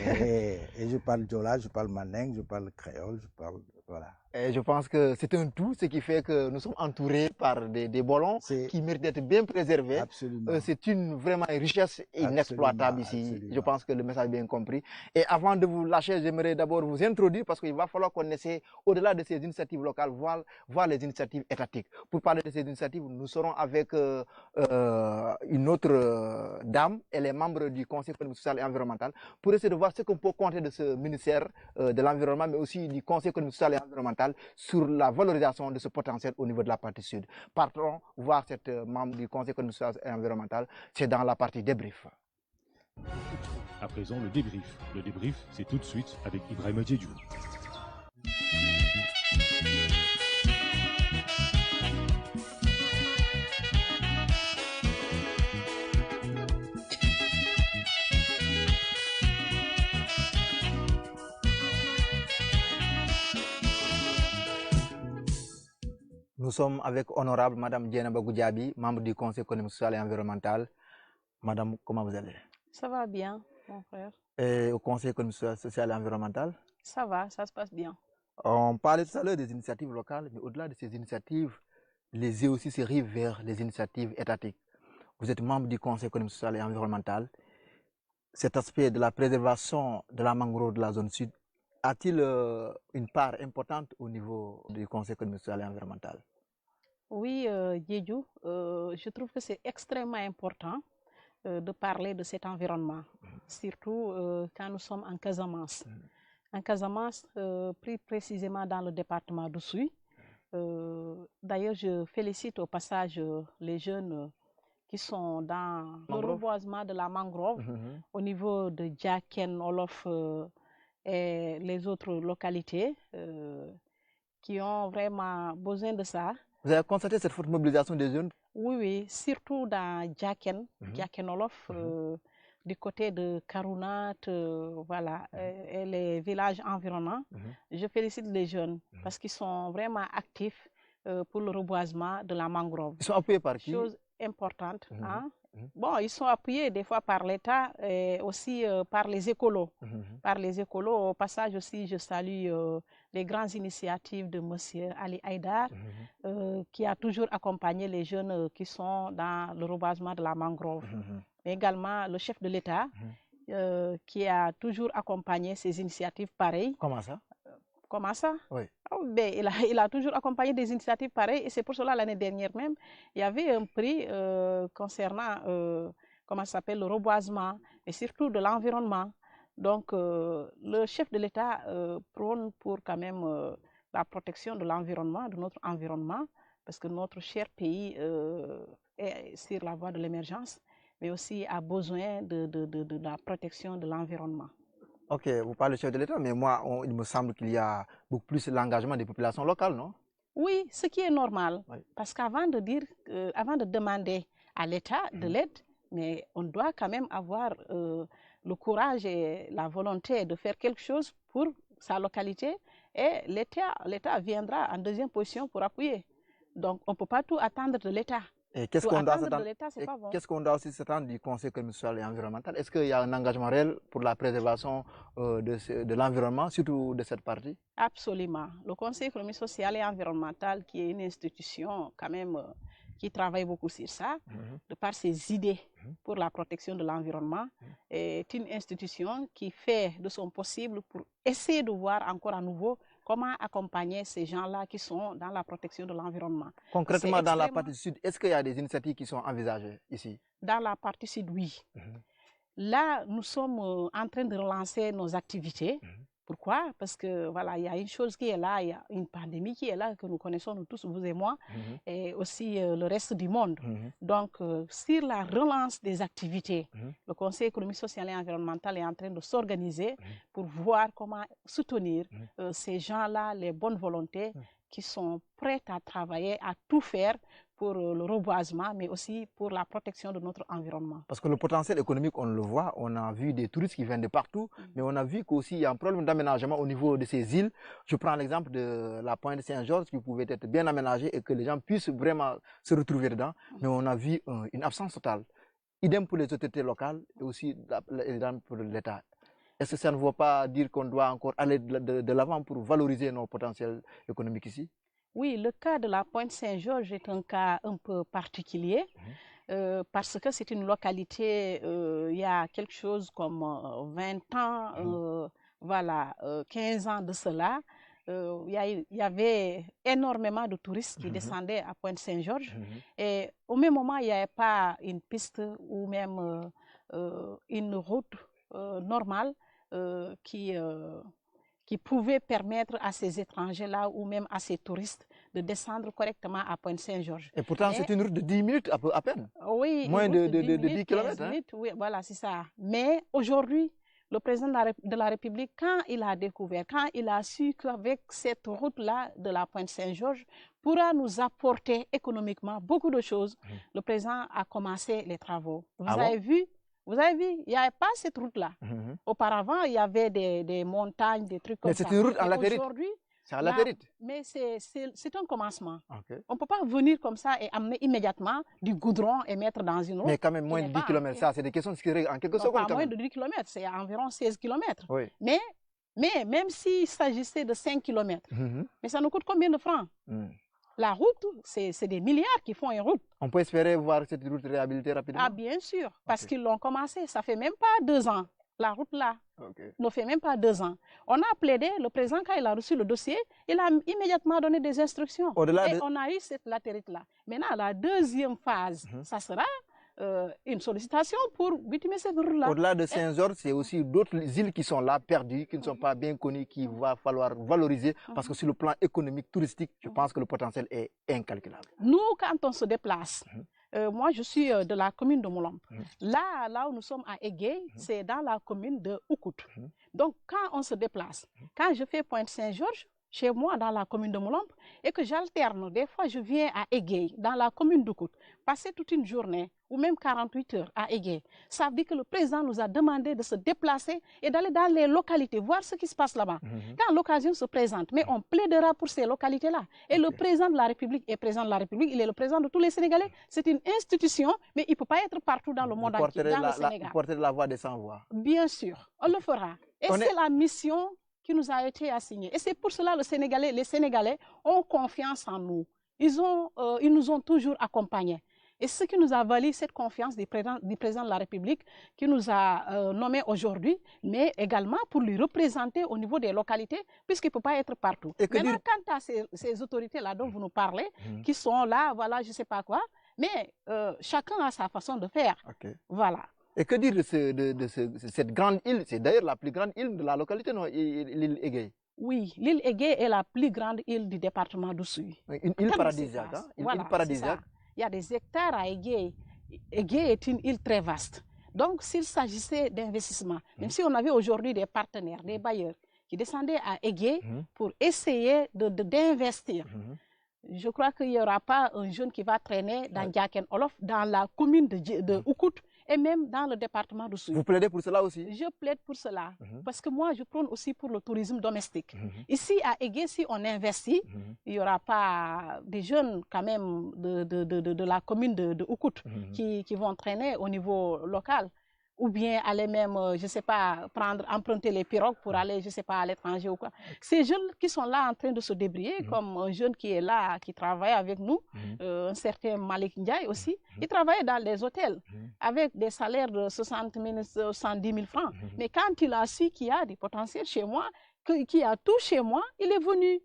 Et je parle Djola, je parle Mandeng, je parle créole, je parle, voilà. Et je pense que c'est un tout, ce qui fait que nous sommes entourés par des bolons qui méritent d'être bien préservés. C'est vraiment une richesse inexploitable ici. Absolument. Je pense que le message est bien compris. Et avant de vous lâcher, j'aimerais d'abord vous introduire parce qu'il va falloir qu'on essaie, au-delà de ces initiatives locales, voir les initiatives étatiques. Pour parler de ces initiatives, nous serons avec une autre dame. Elle est membre du Conseil économique, social et environnemental pour essayer de voir ce qu'on peut compter de ce ministère de l'Environnement, mais aussi du Conseil économique, social et environnemental sur la valorisation de ce potentiel au niveau de la partie sud. Partons voir cette membre du Conseil économique, social et environnemental. C'est dans la partie débrief. À présent, le débrief. Le débrief, c'est tout de suite avec Ibrahima Diédhiou. Nous sommes avec honorable Madame Dieynaba Goudiaby, membre du Conseil économique, social et environnemental. Madame, comment vous allez? Ça va bien, mon frère. Et au Conseil économique, social et environnemental? Ça va, ça se passe bien. On parlait tout à l'heure des initiatives locales, mais au-delà de ces initiatives, les yeux aussi se rivent vers les initiatives étatiques. Vous êtes membre du Conseil économique, social et environnemental. Cet aspect de la préservation de la mangrove de la zone sud a-t-il une part importante au niveau du Conseil économique, social et environnemental? Oui, Diédhiou, je trouve que c'est extrêmement important de parler de cet environnement, surtout quand nous sommes en Casamance. En Casamance, plus précisément dans le département d'Oussouye, D'ailleurs, je félicite au passage les jeunes qui sont dans le reboisement de la mangrove au niveau de Djaken, Olof et les autres localités qui ont vraiment besoin de ça. Vous avez constaté cette forte mobilisation des jeunes? Oui, oui, surtout dans Djaken, Djaken Olof, du côté de Karunat, voilà, et les villages environnants. Je félicite les jeunes parce qu'ils sont vraiment actifs pour le reboisement de la mangrove. Ils sont appuyés par qui? Chose importante. Hein? Bon, ils sont appuyés des fois par l'État et aussi par les écolos. Par les écolos. Au passage aussi, je salue les grandes initiatives de M. Ali Haïdar, qui a toujours accompagné les jeunes qui sont dans le reboisement de la mangrove. Mais également le chef de l'État, qui a toujours accompagné ces initiatives pareilles. Comment ça? Comment ça? Oui. Oh, ben, il a toujours accompagné des initiatives pareilles et c'est pour cela l'année dernière même, il y avait un prix concernant comment ça s'appelle, le reboisement et surtout de l'environnement. Donc le chef de l'État prône pour quand même la protection de l'environnement, de notre environnement, parce que notre cher pays est sur la voie de l'émergence, mais aussi a besoin de la protection de l'environnement. Ok, vous parlez du chef de l'État, mais moi, il me semble qu'il y a beaucoup plus l'engagement des populations locales, non? Oui, ce qui est normal, parce qu'avant de dire, avant de demander à l'État de l'aide, mais on doit quand même avoir le courage et la volonté de faire quelque chose pour sa localité, et l'État viendra en deuxième position pour appuyer. Donc, on ne peut pas tout attendre de l'État. Et qu'est-ce qu'on doit aussi s'attendre du Conseil économique, social et environnemental? Est-ce qu'il y a un engagement réel pour la préservation de l'environnement, surtout de cette partie? Absolument. Le Conseil économique, social et environnemental, qui est une institution quand même qui travaille beaucoup sur ça, de par ses idées pour la protection de l'environnement, est une institution qui fait de son possible pour essayer de voir encore à nouveau comment accompagner ces gens-là qui sont dans la protection de l'environnement. Concrètement, dans la partie sud, est-ce qu'il y a des initiatives qui sont envisagées ici? Dans la partie sud, oui. Là, nous sommes en train de relancer nos activités. Pourquoi? Parce que voilà, il y a une chose qui est là, il y a une pandémie qui est là, que nous connaissons nous tous, vous et moi, et aussi le reste du monde. Donc, sur la relance des activités, le Conseil économique, social et environnemental est en train de s'organiser pour voir comment soutenir ces gens-là, les bonnes volontés qui sont prêtes à travailler, à tout faire pour le reboisement, mais aussi pour la protection de notre environnement. Parce que le potentiel économique, on le voit, on a vu des touristes qui viennent de partout, mais on a vu qu'aussi il y a un problème d'aménagement au niveau de ces îles. Je prends l'exemple de la pointe de Saint-Georges qui pouvait être bien aménagée et que les gens puissent vraiment se retrouver dedans, mais on a vu une absence totale. Idem pour les autorités locales et aussi pour l'État. Est-ce que ça ne veut pas dire qu'on doit encore aller de l'avant pour valoriser nos potentiels économiques ici? Oui, le cas de la Pointe Saint-Georges est un cas un peu particulier parce que c'est une localité, il y a quelque chose comme 20 ans, voilà, 15 ans de cela. Il y avait énormément de touristes qui descendaient à Pointe Saint-Georges et au même moment, il n'y avait pas une piste ou même une route normale qui pouvait permettre à ces étrangers-là ou même à ces touristes de descendre correctement à Pointe Saint-Georges. Et pourtant, c'est une route de 10 minutes à peine. Oui, moins de 10 km. Hein? Oui, voilà, c'est ça. Mais aujourd'hui, le président de la République, quand il a découvert, quand il a su qu'avec cette route-là de la Pointe Saint-Georges pourra nous apporter économiquement beaucoup de choses, le président a commencé les travaux. Vous avez vu? Vous avez vu, il n'y avait pas cette route-là. Auparavant, il y avait des montagnes, des trucs comme ça. Mais c'est une route en latérite. Aujourd'hui, c'est en latérite. Mais c'est un commencement. On ne peut pas venir comme ça et amener immédiatement du goudron et mettre dans une route. Mais quand même, moins de 10 km, ça, c'est des questions qui se règlent en quelques secondes. Pas moins de 10 km, c'est environ 16 km. Oui. Mais même s'il s'agissait de 5 km, mais ça nous coûte combien de francs? La route, c'est des milliards qui font une route. On peut espérer voir cette route réhabilitée rapidement? Ah, bien sûr, parce qu'ils l'ont commencé. Ça fait même pas 2 ans. La route là ne fait même pas 2 ans. On a plaidé, le président, quand il a reçu le dossier, il a immédiatement donné des instructions. Et on a eu cette latérite là. Maintenant, la deuxième phase, ça sera une sollicitation pour bitumer ces routes-là. Au-delà de Saint-Georges, c'est aussi d'autres îles qui sont là, perdues, qui ne sont pas bien connues, qu'il va falloir valoriser, parce que sur le plan économique, touristique, je pense que le potentiel est incalculable. Nous, quand on se déplace, moi je suis de la commune de Moulombe. Là où nous sommes à Aigué, c'est dans la commune de Oukout. Donc quand on se déplace, quand je fais Pointe-Saint-Georges, chez moi dans la commune de Moulombe, et que j'alterne, des fois je viens à Aigué, dans la commune d'Oukout, passer toute une journée ou même 48 heures à Aigué, ça veut dire que le président nous a demandé de se déplacer et d'aller dans les localités, voir ce qui se passe là-bas. Quand l'occasion se présente, mais on plaidera pour ces localités-là. Et le président de la République est président de la République, il est le président de tous les Sénégalais. C'est une institution, mais il ne peut pas être partout dans le monde entier, dans le Sénégal. Vous porterez la voix des sans-voix. Bien sûr, on le fera. Et c'est la mission qui nous a été assignée. Et c'est pour cela que les Sénégalais ont confiance en nous. Ils nous ont toujours accompagnés. Et ce qui nous a valu cette confiance du président de la République qui nous a nommés aujourd'hui, mais également pour lui représenter au niveau des localités, puisqu'il ne peut pas être partout. Maintenant, quant à ces autorités-là dont vous nous parlez, qui sont là, voilà, je ne sais pas quoi, mais chacun a sa façon de faire. Voilà. Et que dire de cette grande île? C'est d'ailleurs la plus grande île de la localité, non, l'île Aigué? Oui, l'île Aigué est la plus grande île du département d'Oussouye. Une île paradisiaque, hein? Une île paradisiaque. Il y a des hectares à Aigué. Aigué est une île très vaste. Donc, s'il s'agissait d'investissement, même si on avait aujourd'hui des partenaires, des bailleurs, qui descendaient à Aigué pour essayer d'investir, je crois qu'il n'y aura pas un jeune qui va traîner dans Diaken Olof, dans la commune de Oukout, et même dans le département de Souy. Vous plaidez pour cela aussi? Je plaide pour cela, parce que moi, je prône aussi pour le tourisme domestique. Ici, à Aigué, si on investit, il n'y aura pas des jeunes quand même de la commune de Oukout qui vont traîner au niveau local, ou bien aller même, je ne sais pas, emprunter les pirogues pour aller, je ne sais pas, à l'étranger ou quoi. Ces jeunes qui sont là en train de se débrouiller, comme un jeune qui est là, qui travaille avec nous, un certain Malik Ndiaye aussi, il travaille dans les hôtels avec des salaires de 60 000, 70 000 francs. Mais quand il a su qu'il y a du potentiel chez moi, qu'il y a tout chez moi, il est venu.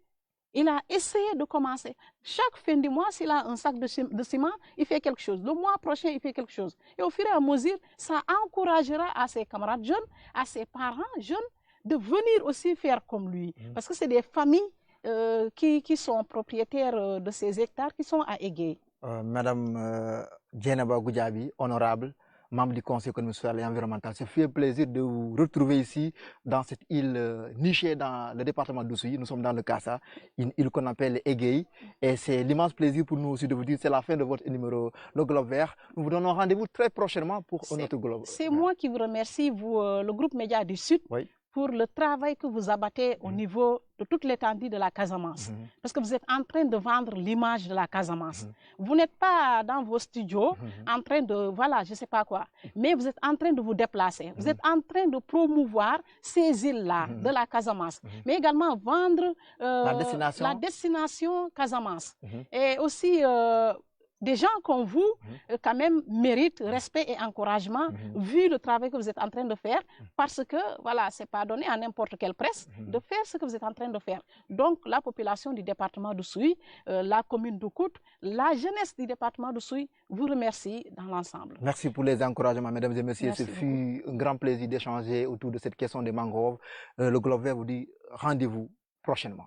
Il a essayé de commencer. Chaque fin du mois, s'il a un sac de ciment, il fait quelque chose. Le mois prochain, il fait quelque chose. Et au fur et à mesure, ça encouragera à ses camarades jeunes, à ses parents jeunes, de venir aussi faire comme lui. Parce que c'est des familles qui sont propriétaires de ces hectares qui sont à Aigué. Madame Djenaba Goudiaby, honorable, membre du Conseil économique, social et environnemental. Ça fait un plaisir de vous retrouver ici, dans cette île nichée dans le département d'Oussouye. Nous sommes dans le Kassa, une île qu'on appelle Aigué. Et c'est l'immense plaisir pour nous aussi de vous dire que c'est la fin de votre numéro, le Globe Vert. Nous vous donnons rendez-vous très prochainement pour un autre Globe. C'est moi qui vous remercie, vous, le groupe Média du Sud, pour le travail que vous abattez au niveau de toute l'étendue de la Casamance. Parce que vous êtes en train de vendre l'image de la Casamance. Vous n'êtes pas dans vos studios en train de, voilà, je ne sais pas quoi, mais vous êtes en train de vous déplacer. Vous êtes en train de promouvoir ces îles-là de la Casamance, mais également vendre la destination Casamance. Et aussi, des gens comme vous, quand même, méritent respect et encouragement, vu le travail que vous êtes en train de faire, parce que, voilà, ce n'est pas donné à n'importe quelle presse de faire ce que vous êtes en train de faire. Donc, la population du département d'Oussouye, la commune d'Oukout, la jeunesse du département d'Oussouye vous remercie dans l'ensemble. Merci pour les encouragements, mesdames et messieurs. Ce fut un grand plaisir d'échanger autour de cette question des mangroves. Le Globe Vert vous dit rendez-vous prochainement.